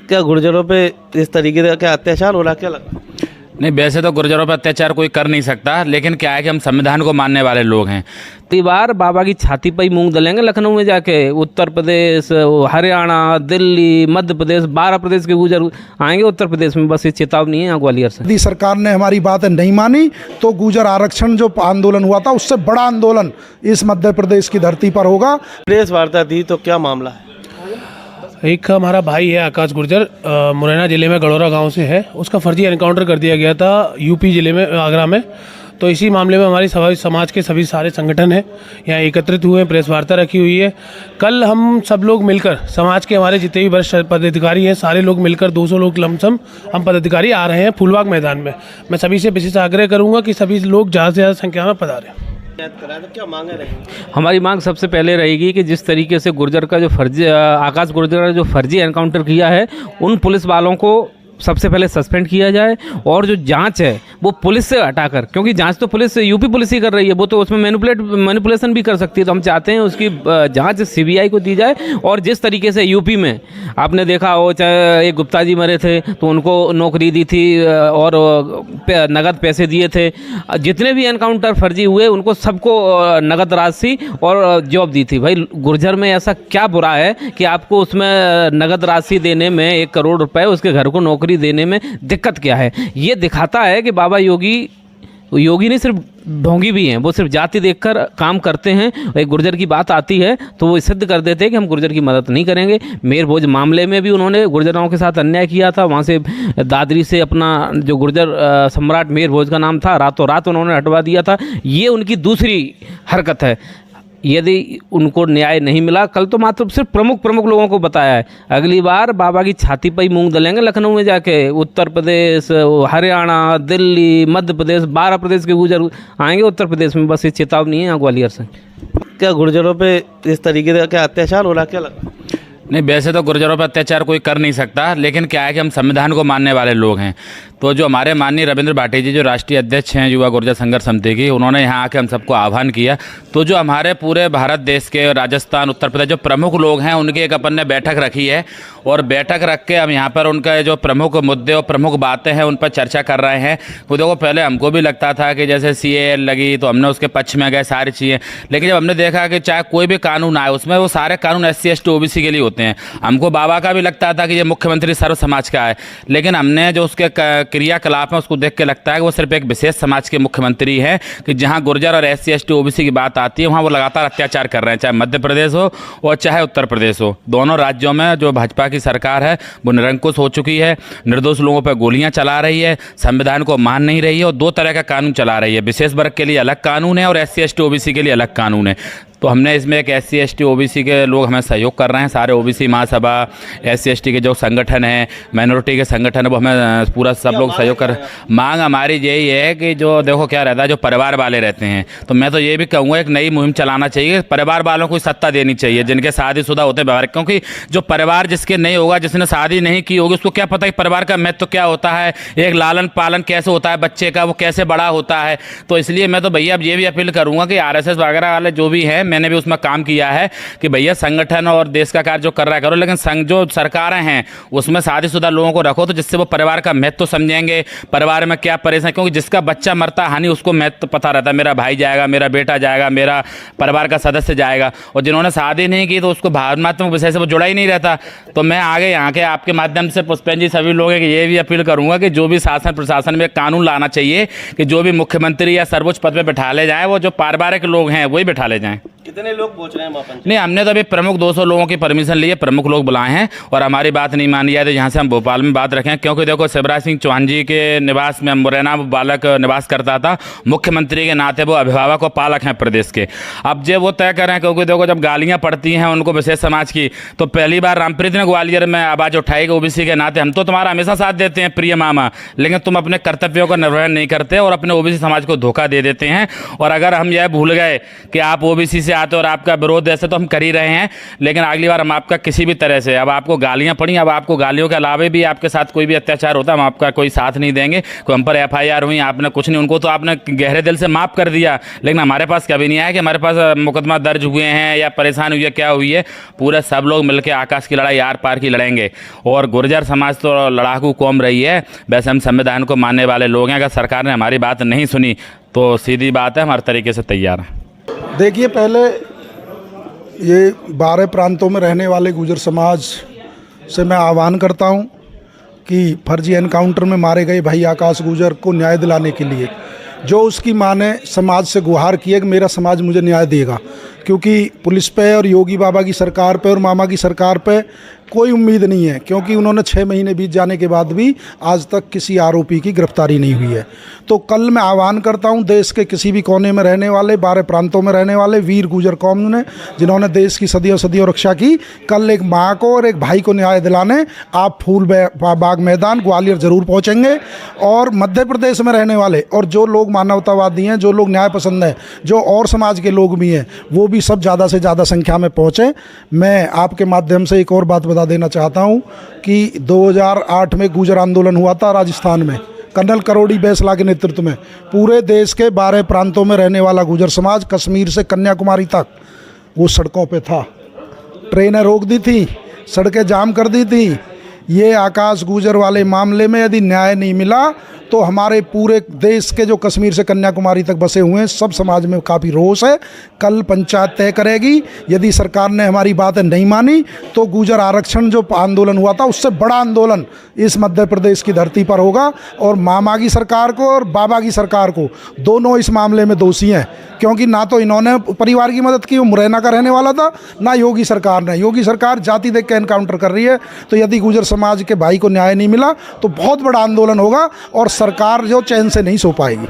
क्या गुर्जरों पे इस तरीके का क्या अत्याचार हो रहा, क्या लगता है? नहीं, वैसे तो गुर्जरों पर अत्याचार कोई कर नहीं सकता, लेकिन क्या है कि हम संविधान को मानने वाले लोग हैं। तो बार बाबा की छाती पर ही मूंग दलेंगे लखनऊ में जाके। उत्तर प्रदेश, हरियाणा, दिल्ली, मध्य प्रदेश, 12 प्रदेश के गुर्जर आएंगे उत्तर प्रदेश में। बस ये चेतावनी है यहाँ ग्वालियर से। यदि सरकार ने हमारी बात नहीं मानी तो गुर्जर आरक्षण जो आंदोलन हुआ था उससे बड़ा आंदोलन इस मध्य प्रदेश की धरती पर होगा। प्रेस वार्ता दी तो क्या मामला है? एक हमारा भाई है आकाश गुर्जर, मुरैना ज़िले में गड़ोरा गांव से है। उसका फर्जी एनकाउंटर कर दिया गया था यूपी ज़िले में, आगरा में। तो इसी मामले में हमारी समाज के सभी सारे संगठन हैं यहाँ एकत्रित हुए हैं, प्रेस वार्ता रखी हुई है। कल हम सब लोग मिलकर, समाज के हमारे जितने भी वरिष्ठ पदाधिकारी हैं सारे लोग मिलकर 200 लोग लमसम हम पदाधिकारी आ रहे हैं फूलबाग मैदान में। मैं सभी से विशेष आग्रह करूँगा कि सभी लोग ज़्यादा से ज़्यादा संख्या में पधारें। तो क्या मांगे रहेंगी? हमारी मांग सबसे पहले रहेगी कि जिस तरीके से गुर्जर का जो फर्जी आकाश गुर्जर का जो फर्जी एनकाउंटर किया है, उन पुलिस वालों को सबसे पहले सस्पेंड किया जाए और जो जांच है वो पुलिस से हटाकर, क्योंकि जांच तो पुलिस यूपी पुलिस ही कर रही है, वो तो उसमें मैनिपुलेशन भी कर सकती है। तो हम चाहते हैं उसकी जांच सीबीआई को दी जाए। और जिस तरीके से यूपी में आपने देखा हो, चाहे एक गुप्ता जी मरे थे तो उनको नौकरी दी थी और नगद पैसे दिए थे। जितने भी एनकाउंटर फर्जी हुए उनको सबको नगद राशि और जॉब दी थी। भाई गुर्जर में ऐसा क्या बुरा है कि आपको उसमें नगद राशि देने में 1 करोड़ रुपए, उसके घर को नौकरी देने में दिक्कत क्या है? ये दिखाता है कि बाबा योगी नहीं सिर्फ ढोंगी भी हैं, वो सिर्फ जाति देखकर काम करते हैं। एक गुर्जर की बात आती है तो वो सिद्ध कर देते हैं कि हम गुर्जर की मदद नहीं करेंगे। मेयर भोज मामले में भी उन्होंने गुर्जरों के साथ अन्याय किया था। वहाँ से दादरी से अपना जो गुर्जर सम्राट मेयर भोज का नाम था, रातों रात उन्होंने हटवा दिया था। ये उनकी दूसरी हरकत है। यदि उनको न्याय नहीं मिला, कल तो मात्र सिर्फ प्रमुख लोगों को बताया है, अगली बार बाबा की छाती पर ही मूंग दलेंगे लखनऊ में जाके। उत्तर प्रदेश, हरियाणा, दिल्ली, मध्य प्रदेश, 12 प्रदेश के गुर्जर आएंगे उत्तर प्रदेश में। बस ये चेतावनी है यहाँ ग्वालियर से। क्या गुर्जरों पे इस तरीके का क्या अत्याचार हो रहा, क्या लगता है? नहीं, वैसे तो गुर्जरों पर अत्याचार कोई कर नहीं सकता, लेकिन क्या है कि हम संविधान को मानने वाले लोग हैं। तो जो हमारे माननीय रविंद्र भाटी जी, जो राष्ट्रीय अध्यक्ष हैं युवा गुर्जर संघर्ष समिति की, उन्होंने यहाँ आके हम सबको आह्वान किया। तो जो हमारे पूरे भारत देश के, राजस्थान, उत्तर प्रदेश जो प्रमुख लोग हैं, उनकी एक अपन ने बैठक रखी है और बैठक रख के हम यहाँ पर उनका जो प्रमुख मुद्दे और प्रमुख बातें हैं उन पर चर्चा कर रहे हैं। तो देखो, पहले हमको भी लगता था कि जैसे CAA लगी तो हमने उसके पक्ष में गए सारी चीज़ें, लेकिन जब हमने देखा कि चाहे कोई भी कानून आए उसमें वो सारे कानून SC ST OBC के लिए होते हैं। हमको बाबा का भी लगता था कि ये मुख्यमंत्री सर्व समाज का है, लेकिन हमने जो उसके क्रियाकलाप है उसको देख के लगता है कि वो सिर्फ एक विशेष समाज के मुख्यमंत्री है, कि जहाँ गुर्जर और SC ST OBC की बात आती है वहाँ वो लगातार अत्याचार कर रहे हैं, चाहे मध्य प्रदेश हो और चाहे उत्तर प्रदेश हो। दोनों राज्यों में जो भाजपा की सरकार है वो निरंकुश हो चुकी है, निर्दोष लोगों पर गोलियां चला रही है, संविधान को मान नहीं रही है और 2 तरह का कानून चला रही है। विशेष वर्ग के लिए अलग कानून है और SC ST OBC के लिए अलग कानून है। तो हमने इसमें एक SC ST OBC के लोग हमें सहयोग कर रहे हैं, सारे OBC महासभा, SC ST के जो संगठन हैं, माइनॉरिटी के संगठन है, वो हमें पूरा सब लोग सहयोग कर। मांग हमारी यही है कि जो देखो क्या रहता है, जो परिवार वाले रहते हैं, तो मैं तो ये भी कहूँगा एक नई मुहिम चलाना चाहिए, परिवार वालों को सत्ता देनी चाहिए जिनके शादीशुदा होते हैं। क्योंकि जो परिवार जिसके नहीं होगा, जिसने शादी नहीं की होगी, उसको क्या पता है परिवार का महत्व क्या होता है, एक लालन पालन कैसे होता है बच्चे का, वो कैसे बड़ा होता है। तो इसलिए मैं तो भैया अब ये भी अपील करूँगा कि RSS वगैरह वाले जो भी हैं, मैंने भी उसमें काम किया है कि भैया संगठन और देश का कार्य जो कर रहा है करो, लेकिन जो सरकारें हैं उसमें शादीशुदा लोगों को रखो, तो जिससे वो परिवार का महत्व समझेंगे, परिवार में क्या परेशानी। क्योंकि जिसका बच्चा मरता हानि उसको महत्व पता रहता है, मेरा भाई जाएगा, मेरा बेटा जाएगा, मेरा परिवार का सदस्य जाएगा। और जिन्होंने शादी नहीं की तो उसको भावनात्मक विषय से वो जुड़ा ही नहीं रहता। तो मैं आगे यहाँ के आपके माध्यम से पुष्पेन जी सभी लोगों की ये भी अपील करूँगा कि जो भी शासन प्रशासन में कानून लाना चाहिए कि जो भी मुख्यमंत्री या सर्वोच्च पद पर बैठा ले जाए, वो जो पारिवारिक लोग हैं वही बैठा ले जाएँ। कितने लोग पहुंच रहे हैं वहाँ पर? नहीं, हमने तो अभी प्रमुख 200 लोगों की परमिशन ली है, प्रमुख लोग बुलाए हैं और हमारी बात नहीं मानी जाए तो यहाँ से हम भोपाल में बात रखें। क्योंकि देखो, शिवराज सिंह चौहान जी के निवास में मुरैना बालक निवास करता था, मुख्यमंत्री के नाते वो अभिभावक और पालक हैं प्रदेश के। अब जब वो तय करें, क्योंकि देखो जब गालियाँ पड़ती हैं उनको विशेष समाज की, तो पहली बार रामप्रीत ने ग्वालियर में आवाज़ उठाई कि OBC के नाते हम तो तुम्हारा हमेशा साथ देते हैं प्रिय मामा, लेकिन तुम अपने कर्तव्यों का निर्वहन नहीं करते और अपने OBC समाज को धोखा दे देते हैं। और अगर हम यह भूल गए कि आप OBC से चाहते और आपका विरोध ऐसे तो हम कर ही रहे हैं, लेकिन अगली बार हम आपका किसी भी तरह से, अब आपको गालियाँ पड़ी, अब आपको गालियों के अलावा भी आपके साथ कोई भी अत्याचार होता है हम आपका कोई साथ नहीं देंगे। कोई हम पर FIR हुई, आपने कुछ नहीं, उनको तो आपने गहरे दिल से माफ़ कर दिया, लेकिन हमारे पास कभी नहीं आया कि हमारे पास मुकदमा दर्ज हुए हैं या परेशान हुई है, क्या हुई है। पूरे सब लोग मिलकर आकाश की लड़ाई आर पार की लड़ेंगे। और गुर्जर समाज तो लड़ाकू कौम रही है, वैसे हम संविधान को मानने वाले लोग हैं। अगर सरकार ने हमारी बात नहीं सुनी तो सीधी बात है, हमारे तरीके से तैयार हैं। देखिए, पहले ये 12 प्रांतों में रहने वाले गुर्जर समाज से मैं आह्वान करता हूं कि फर्जी एनकाउंटर में मारे गए भाई आकाश गुर्जर को न्याय दिलाने के लिए जो उसकी मां ने समाज से गुहार की है कि मेरा समाज मुझे न्याय देगा, क्योंकि पुलिस पे और योगी बाबा की सरकार पे और मामा की सरकार पे कोई उम्मीद नहीं है, क्योंकि उन्होंने 6 महीने बीत जाने के बाद भी आज तक किसी आरोपी की गिरफ्तारी नहीं हुई है। तो कल मैं आह्वान करता हूं देश के किसी भी कोने में रहने वाले 12 प्रांतों में रहने वाले वीर गुर्जर कौम ने, जिन्होंने देश की सदियों सदियों रक्षा की, कल एक माँ को और एक भाई को न्याय दिलाने आप फूल बाग मैदान ग्वालियर ज़रूर पहुँचेंगे। और मध्य प्रदेश में रहने वाले और जो लोग मानवतावादी हैं, जो लोग न्याय पसंद हैं, जो और समाज के लोग भी हैं, वो भी सब ज़्यादा से ज़्यादा संख्या में पहुँचें। मैं आपके माध्यम से एक और बात बता देना चाहता हूं कि 2008 में गुर्जर आंदोलन हुआ था राजस्थान में, कर्नल करोड़ी बैसला के नेतृत्व में। पूरे देश के 12 प्रांतों में रहने वाला गुर्जर समाज कश्मीर से कन्याकुमारी तक वो सड़कों पे था, ट्रेनें रोक दी थी, सड़कें जाम कर दी थी। ये आकाश गुर्जर वाले मामले में यदि न्याय नहीं मिला तो हमारे पूरे देश के जो कश्मीर से कन्याकुमारी तक बसे हुए हैं सब समाज में काफ़ी रोष है। कल पंचायत तय करेगी, यदि सरकार ने हमारी बातें नहीं मानी तो गुर्जर आरक्षण जो आंदोलन हुआ था उससे बड़ा आंदोलन इस मध्य प्रदेश की धरती पर होगा। और मामा की सरकार को और बाबा की सरकार को दोनों इस मामले में दोषी हैं, क्योंकि ना तो इन्होंने परिवार की मदद की, वो मुरैना का रहने वाला था, ना योगी सरकार ने। योगी सरकार जाति देख के एनकाउंटर कर रही है। तो यदि गुर्जर समाज के भाई को न्याय नहीं मिला तो बहुत बड़ा आंदोलन होगा और सरकार जो चैन से नहीं सो पाएगी।